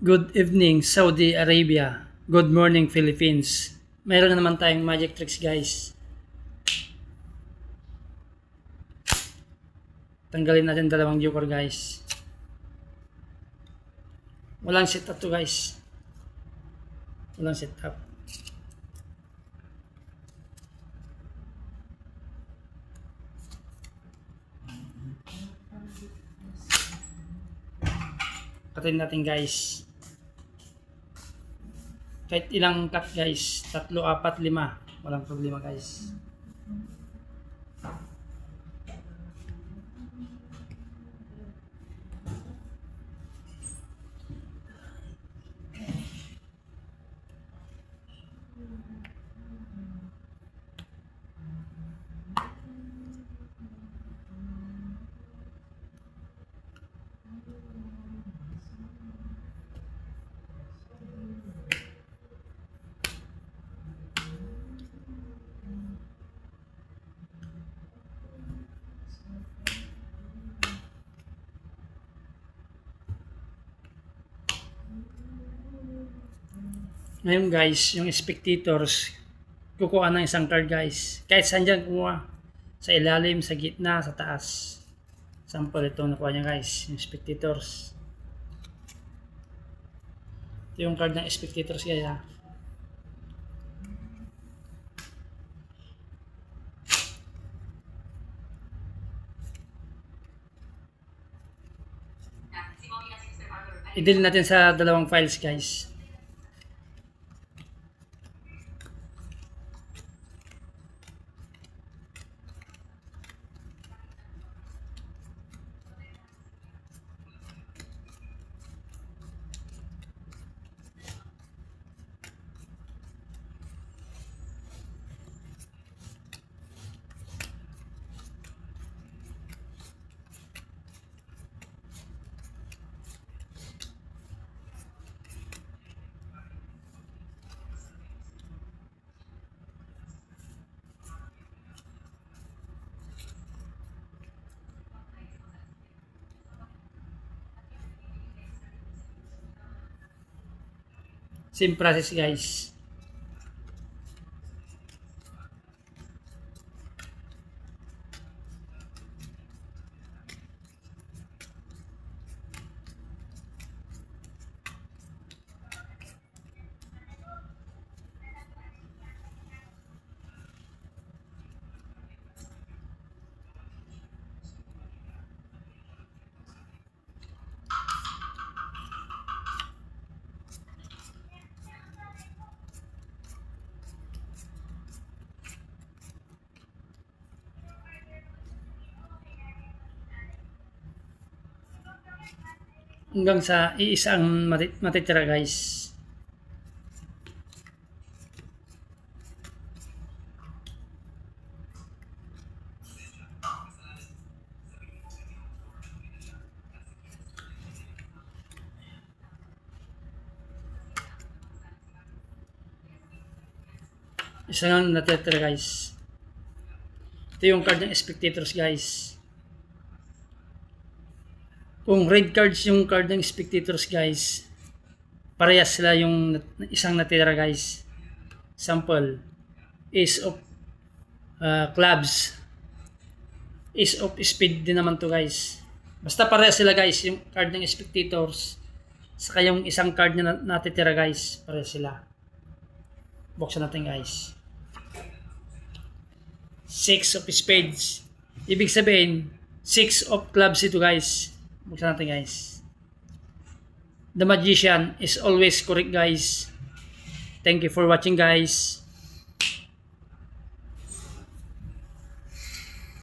Good evening, Saudi Arabia. Good morning, Philippines. Mayroon naman tayong magic tricks, guys. Tanggalin natin dalawang joker, guys. Walang setup to, guys. Walang setup. Katin natin, guys. Kahit ilang cut, guys. 3, 4, 5. Walang problema, guys. Ngayon, guys, yung spectators, kukuha ng isang card, guys. Kahit saan dyan kukuha. Sa ilalim, sa gitna, sa taas. Sample ito nakuha niya, guys. Yung spectators. Ito yung card ng spectators, guys, ha. I-deal natin sa dalawang files, guys. Same process, guys. Hanggang sa iisa ang matitira, guys. Isa nga natitira, guys. Ito yung card ng spectators, guys. Kung red cards yung card ng spectators, guys, parehas sila yung isang natira, guys. Sample, Ace of clubs, Ace of spade din naman to, guys. Basta parehas sila, guys, yung card ng spectators saka yung isang card na natitira, guys, parehas sila. Buksan natin, guys. 6 of spades. Ibig sabihin, 6 of clubs ito, guys. Buksan natin, guys. The magician is always correct, guys. Thank you for watching, guys.